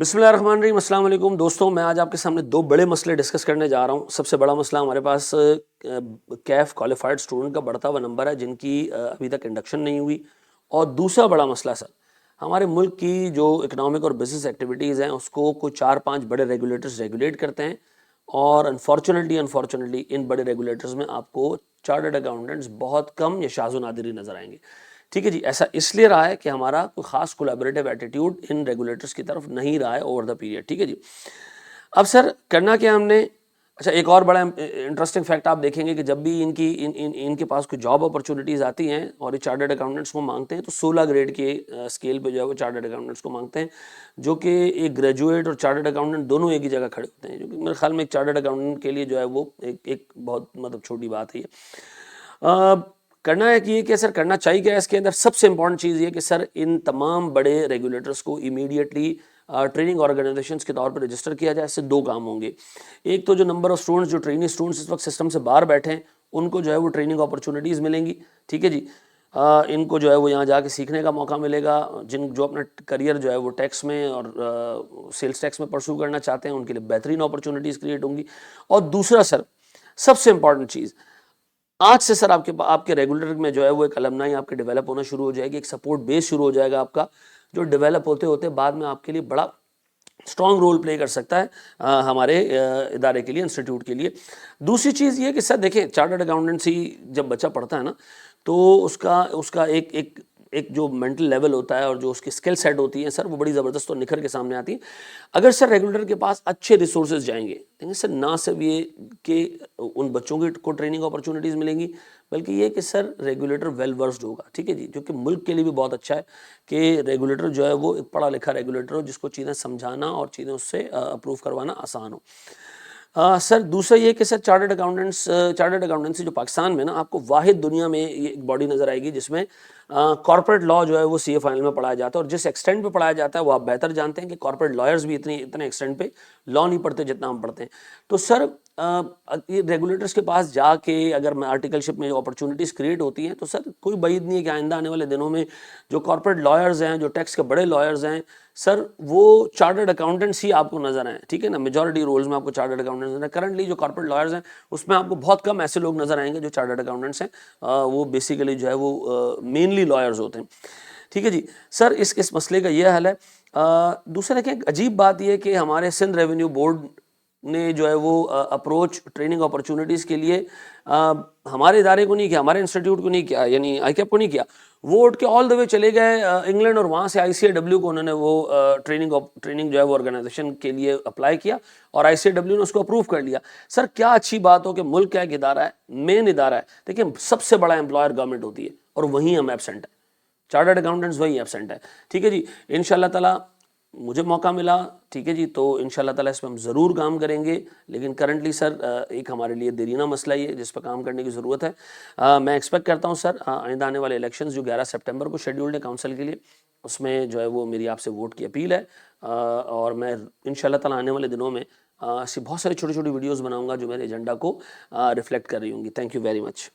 بسم اللہ الرحمن الرحیم۔ السلام علیکم دوستوں، میں آج آپ کے سامنے دو بڑے مسئلے ڈسکس کرنے جا رہا ہوں۔ سب سے بڑا مسئلہ ہمارے پاس کیف کوالیفائڈ اسٹوڈنٹ کا بڑھتا ہوا نمبر ہے جن کی ابھی تک انڈکشن نہیں ہوئی، اور دوسرا بڑا مسئلہ سر ہمارے ملک کی جو اکنامک اور بزنس ایکٹیویٹیز ہیں اس کو کوئی 4-5 بڑے ریگولیٹرز ریگولیٹ کرتے ہیں، اور انفارچونیٹلی ان بڑے ریگولیٹرز میں آپ کو چارٹرڈ اکاؤنٹنٹس بہت کم یا شاذ و نادر ہی نظر آئیں گے۔ ٹھیک ہے جی، ایسا اس لیے رہا ہے کہ ہمارا کوئی خاص کولیبریٹو ایٹیٹیوڈ ان ریگولیٹرز کی طرف نہیں رہا ہے اوور دا پیریڈ۔ ٹھیک ہے جی، اب سر کرنا کیا ہم نے؟ اچھا، ایک اور بڑا انٹرسٹنگ فیکٹ آپ دیکھیں گے کہ جب بھی ان کے پاس کوئی جاب اپرچونیٹیز آتی ہیں اور یہ چارٹرڈ اکاؤنٹنٹس کو مانگتے ہیں تو 16 گریڈ کے اسکیل پہ جو ہے وہ چارٹرڈ اکاؤنٹنٹس کو مانگتے ہیں، جو کہ ایک گریجویٹ اور چارٹرڈ اکاؤنٹنٹ دونوں ایک ہی جگہ کھڑے ہوتے ہیں، جو کہ میرے خیال میں ایک چارٹرڈ اکاؤنٹنٹ کے لیے جو ہے وہ ایک بہت چھوٹی بات ہے یہ۔ کرنا ہے کہ سر کرنا چاہیے کیا ہے اس کے اندر؟ سب سے امپورٹنٹ چیز یہ کہ سر ان تمام بڑے ریگولیٹرز کو امیڈیٹلی ٹریننگ آرگنائزیشنز کے طور پر رجسٹر کیا جائے۔ اس سے دو کام ہوں گے، ایک تو جو نمبر آف اسٹوڈنٹس جو ٹریننگ اسٹوڈنٹس اس وقت سسٹم سے باہر بیٹھے ہیں ان کو جو ہے وہ ٹریننگ اپرچونیٹیز ملیں گی۔ ٹھیک ہے جی، ان کو جو ہے وہ یہاں جا کے سیکھنے کا موقع ملے گا۔ جو اپنا کریئر جو ہے وہ ٹیکس میں اور سیلز ٹیکس میں پرسو کرنا چاہتے ہیں ان کے لیے بہترین اپرچونیٹیز کریٹ ہوں گی۔ اور دوسرا سر سب سے امپورٹنٹ چیز، آج سے سر آپ کے ریگولیٹر میں جو ہے وہ ایک المنائی آپ کے ڈیولپ ہونا شروع ہو جائے گی، ایک سپورٹ بیس شروع ہو جائے گا آپ کا، جو ڈیولپ ہوتے ہوتے بعد میں آپ کے لیے بڑا اسٹرانگ رول پلے کر سکتا ہے ہمارے ادارے کے لیے، انسٹیٹیوٹ کے لیے۔ دوسری چیز یہ کہ سر دیکھیں، چارٹرڈ اکاؤنٹنسی جب بچہ پڑھتا ہے نا تو اس کا ایک جو مینٹل لیول ہوتا ہے اور جو اس کی اسکل سیٹ ہوتی ہیں سر وہ بڑی زبردست اور نکھر کے سامنے آتی ہیں اگر سر ریگولیٹر کے پاس اچھے ریسورسز جائیں گے۔ دیکھیں سر، نہ صرف یہ کہ ان بچوں کو ٹریننگ اپرچونیٹیز ملیں گی بلکہ یہ کہ سر ریگولیٹر ویل ورسڈ ہوگا۔ ٹھیک ہے جی، جو کہ ملک کے لیے بھی بہت اچھا ہے کہ ریگولیٹر جو ہے وہ ایک پڑھا لکھا ریگولیٹر ہو جس کو چیزیں سمجھانا اور چیزیں اس سے اپروو کروانا آسان ہو۔ سر دوسرا یہ کہ سر چارٹرڈ اکاؤنٹنسی جو پاکستان میں نا آپ کو واحد دنیا میں یہ ایک باڈی نظر آئے گی جس میں کارپوریٹ لاء جو ہے وہ سی اے فائنل میں پڑھایا جاتا ہے، اور جس ایکسٹینٹ پہ پڑھایا جاتا ہے وہ آپ بہتر جانتے ہیں کہ کارپوریٹ لائرز بھی اتنے ایکسٹینٹ پہ لاء نہیں پڑھتے جتنا ہم پڑھتے ہیں۔ تو سر یہ ریگولیٹرز کے پاس جا کے اگر میں آرٹیکل شپ میں اپرچونیٹیز کریٹ ہوتی ہیں تو سر کوئی بعید نہیں ہے کہ آئندہ آنے والے دنوں میں جو کارپوریٹ لائرز ہیں، جو ٹیکس کے بڑے لائرز ہیں سر، وہ چارٹرڈ اکاؤنٹنٹس ہی آپ کو نظر آئیں۔ ٹھیک ہے نا، میجورٹی رولز میں آپ کو چارٹرڈ اکاؤنٹنٹس نظر آئیں۔ کرنٹلی جو کارپوریٹ لائرز ہیں اس میں آپ کو بہت کم ایسے لوگ نظر آئیں گے جو چارٹرڈ اکاؤنٹنٹس ہیں، وہ بیسیکلی جو ہے وہ مینلی لائرز ہوتے ہیں۔ ٹھیک ہے جی سر، اس مسئلے کا یہ حل ہے۔ دوسرا دیکھیں، ایک عجیب بات یہ کہ ہمارے سندھ ریونیو بورڈ نے جو ہے وہ اپروچ ٹریننگ اپرچونیٹیز کے لیے ہمارے ادارے کو نہیں کیا، ہمارے انسٹیٹیوٹ کو نہیں کیا، یعنی آئی کیپ کو نہیں کیا، وہ اٹھ کے آل دا وے چلے گئے انگلینڈ اور وہاں سے ICAW کو انہوں نے وہ ٹریننگ جو ہے وہ آرگنائزیشن کے لیے اپلائی کیا اور ICAW نے اس کو اپروو کر لیا۔ سر کیا اچھی بات ہو کہ ملک کا ایک ادارہ ہے، مین ادارہ ہے، دیکھیں سب سے بڑا امپلائر گورنمنٹ ہوتی ہے اور وہیں ہم ایبسنٹ ہیں، چارٹرڈ اکاؤنٹنٹس وہیں ایبسنٹ ہے۔ ٹھیک ہے جی، انشاءاللہ تعالیٰ مجھے موقع ملا، ٹھیک ہے جی، تو انشاءاللہ تعالیٰ اس پہ ہم ضرور کام کریں گے، لیکن کرنٹلی سر ایک ہمارے لیے دیرینہ مسئلہ یہ جس پہ کام کرنے کی ضرورت ہے۔ میں ایکسپیکٹ کرتا ہوں سر آئندہ آنے والے الیکشنز جو 11 سپٹمبر کو شیڈیولڈ ہے کونسل کے لیے، اس میں جو ہے وہ میری آپ سے ووٹ کی اپیل ہے، اور میں انشاءاللہ تعالیٰ آنے والے دنوں میں ایسی بہت ساری چھوٹی چھوٹی ویڈیوز بناؤں گا جو میرے ایجنڈا کو ریفلیکٹ کر رہی ہوں گی۔ Thank you very much.